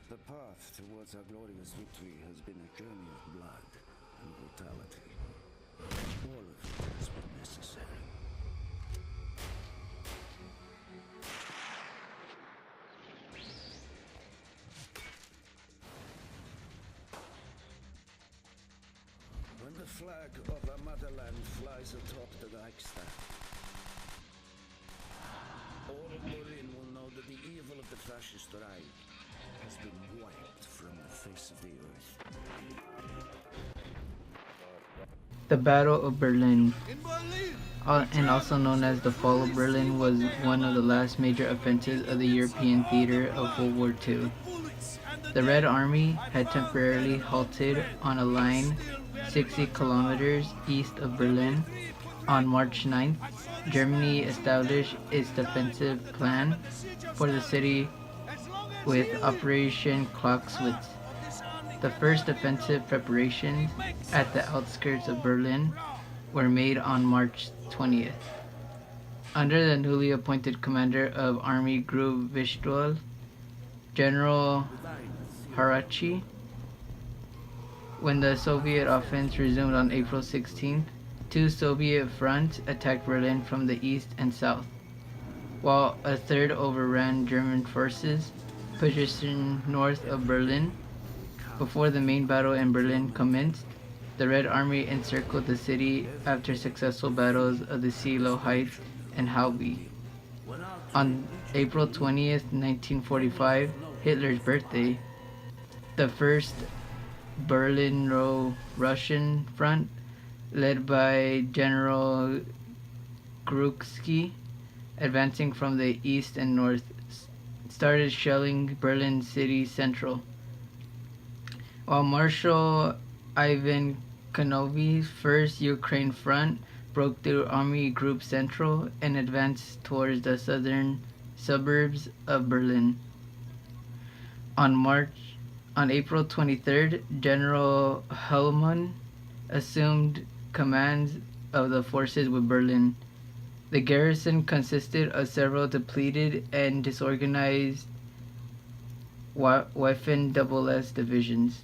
The path towards our glorious victory has been a journey of blood and brutality. All of it has been necessary. When the flag of our motherland flies atop the Reichstag, all of Berlin will know that the evil of the fascist Reich has been wiped from the face of the earth. The Battle of Berlin, and also known as the Fall of Berlin, was one of the last major offensives of the European theater of World War II. The Red Army had temporarily halted on a line 60 kilometers east of Berlin. On March 9th, Germany established its defensive plan for the city with Operation Clausewitz. The first offensive preparations at the outskirts of Berlin were made on March 20th. Under the newly appointed commander of Army Group Vistol, General Harachi, when the Soviet offense resumed on April 16th, two Soviet fronts attacked Berlin from the east and south, while a third overran German forces positioned north of Berlin. Before the main battle in Berlin commenced, the Red Army encircled the city after successful battles of the Seelow Heights and Halby. On April 20th, 1945, Hitler's birthday, the first Berlin-Russian front, led by General Krupski, advancing from the east and north, started shelling Berlin city central. While Marshal Ivan Kanovy's First Ukraine Front broke through Army Group Central and advanced towards the southern suburbs of Berlin. On April 23rd, General Hellmann assumed command of the forces with Berlin. The garrison consisted of several depleted and disorganized Waffen-SS divisions,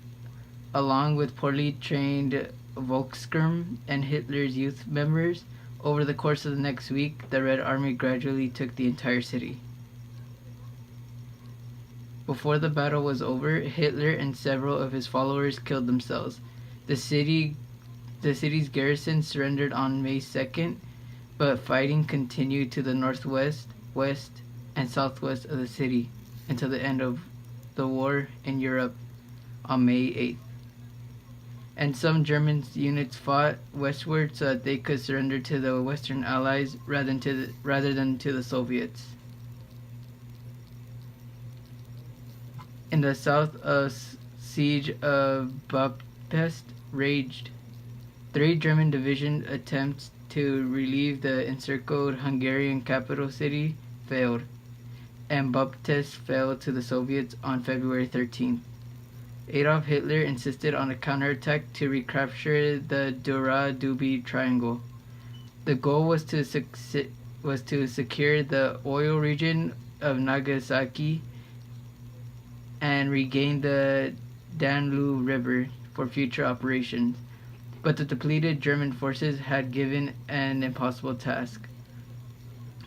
along with poorly trained Volkssturm and Hitler's youth members. Over the course of the next week, the Red Army gradually took the entire city. Before the battle was over, Hitler and several of his followers killed themselves. The city's garrison surrendered on May 2nd, but fighting continued to the northwest, west, and southwest of the city until the end of the war in Europe on May 8th. And some German units fought westward so that they could surrender to the Western Allies rather than to the Soviets. In the south, a siege of Budapest raged. 3 German division attempts to relieve the encircled Hungarian capital city failed, and Budapest fell to the Soviets on February 13th. Adolf Hitler insisted on a counterattack to recapture the Dura-Duby Triangle. The goal was to secure the oil region of Nagasaki and regain the Danube River for future operations, but the depleted German forces had given an impossible task.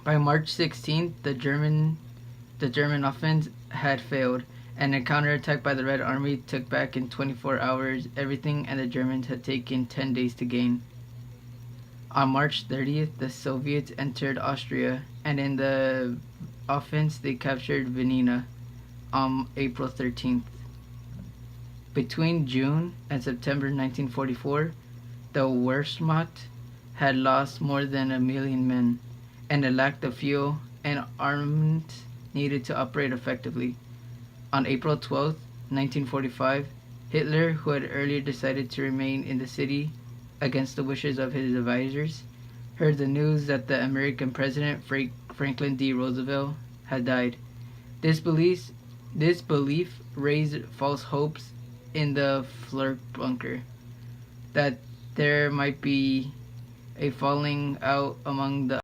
By March 16th, the German offense had failed, and a counterattack by the Red Army took back in 24 hours everything and the Germans had taken 10 days to gain. On March 30th, the Soviets entered Austria, and in the offense they captured Vienna on April 13th. Between June and September 1944, the Wehrmacht had lost more than 1 million men, and it lacked the fuel and armament needed to operate effectively. On April 12, 1945, Hitler, who had earlier decided to remain in the city against the wishes of his advisors, heard the news that the American President Franklin D. Roosevelt had died. This belief raised false hopes in the Führerbunker that there might be a falling out among the